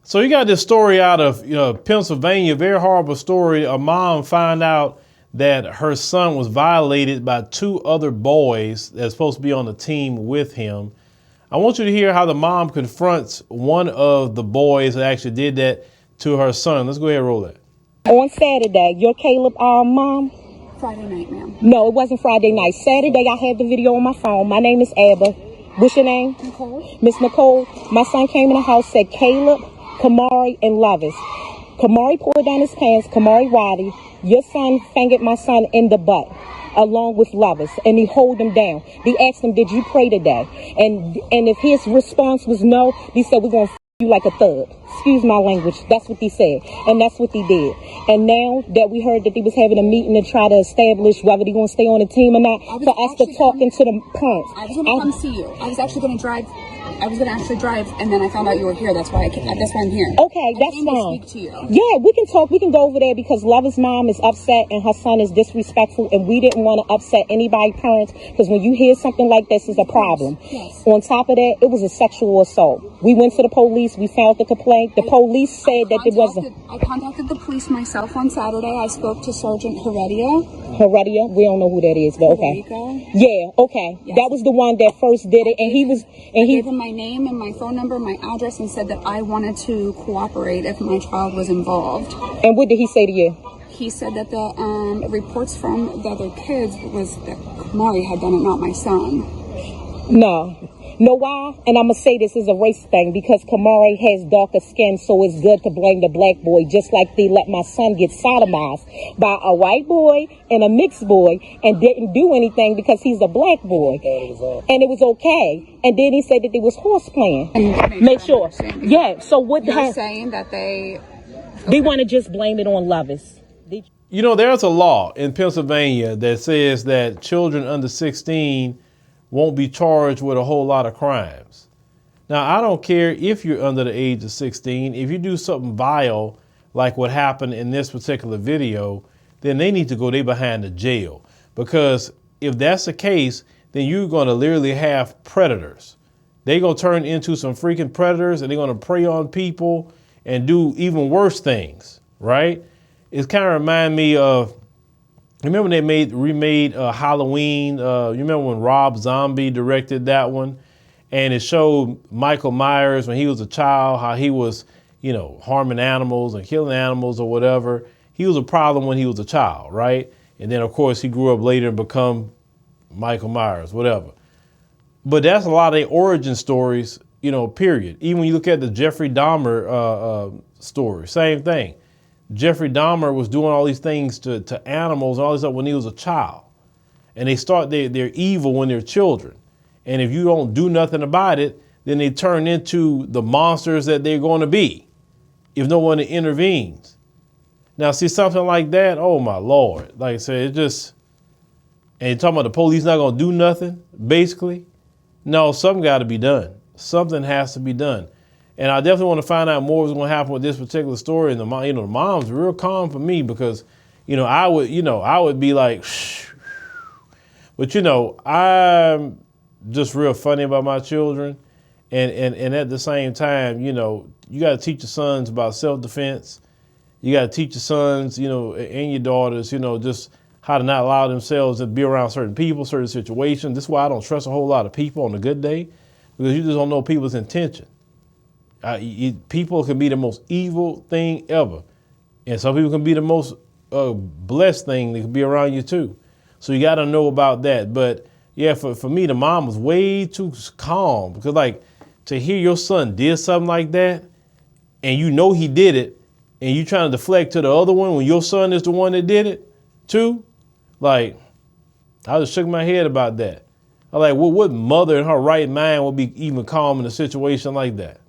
So you got this story out of Pennsylvania, very horrible story. A mom found out that her son was violated by two other boys that's supposed to be on the team with him. I want you to hear how the mom confronts one of the boys that actually did that to her son. Let's go ahead and roll that. On Saturday, your Caleb mom? Friday night, ma'am. No, it wasn't Friday night. Saturday, I had the video on my phone. My name is Abba. What's your name? Nicole. Miss Nicole. My son came in the house, said Caleb, Kamari, and Lovis. Kamari pulled down his pants. Kamari Waddy. Your son fingered my son in the butt, along with Lovis, and he hold him down. They asked him, did you pray today? And if his response was no, he said, we're going to you like a thug. Excuse my language. That's what he said. And that's what he did. And now that we heard that he was having a meeting to try to establish whether he going to stay on the team or not, for us to talk into the parents. I was going to come see you. I was actually going to drive. I was going to actually drive, and then I found out you were here. That's why I'm here. Okay, that's fine. To speak to you. Yeah, we can talk. We can go over there because Love's mom is upset and her son is disrespectful, and we didn't want to upset anybody's parents because when you hear something like this, is a problem. Yes. On top of that, it was a sexual assault. We went to the police. We filed the complaint. The police said that it wasn't. I contacted the police myself on Saturday. I spoke to Sergeant Heredia. Heredia? We don't know who that is, but okay. Yeah, okay. Yes. That was the one that first did it, and he gave him my name and my phone number, my address, and said that I wanted to cooperate if my child was involved. And what did he say to you? He said that the reports from the other kids was that Kamari had done it, not my son. No. Know why? And I'm going to say this is a race thing because Kamari has darker skin, so it's good to blame the black boy, just like they let my son get sodomized by a white boy and a mixed boy and didn't do anything because he's a black boy. And it was okay. And then he said that they was horse playing. Make sure. Yeah, so what you're saying that they want to just blame it on Lovis. You know, there's a law in Pennsylvania that says that children under 16 won't be charged with a whole lot of crimes. Now, I don't care if you're under the age of 16. If you do something vile, like what happened in this particular video, then they need to go behind the jail. Because if that's the case, then you're going to literally have predators. They're going to turn into some freaking predators and they're going to prey on people and do even worse things, right? It kind of reminds me of, remember they remade Halloween? You remember when Rob Zombie directed that one? And it showed Michael Myers when he was a child, how he was, harming animals and killing animals or whatever. He was a problem when he was a child, right? And then, of course, he grew up later and become Michael Myers, whatever. But that's a lot of their origin stories, period. Even when you look at the Jeffrey Dahmer story, same thing. Jeffrey Dahmer was doing all these things to animals and all this stuff when he was a child. And they start, they're evil when they're children. And if you don't do nothing about it, then they turn into the monsters that they're going to be if no one intervenes. Now, see something like that, oh my Lord. Like I said, it just, and you're talking about the police not going to do nothing, basically. No, something got to be done. Something has to be done. And I definitely want to find out more what's going to happen with this particular story. And the mom's real calm for me because, I would be like, shh. But, I'm just real funny about my children. And at the same time, you got to teach your sons about self-defense. You got to teach your sons, and your daughters, just how to not allow themselves to be around certain people, certain situations. This is why I don't trust a whole lot of people on a good day, because you just don't know people's intention. People can be the most evil thing ever. And some people can be the most blessed thing that can be around you too. So you got to know about that. But yeah, for me, the mom was way too calm because to hear your son did something like that and he did it and you trying to deflect to the other one when your son is the one that did it too. I just shook my head about that. I'm like, what mother in her right mind would be even calm in a situation like that?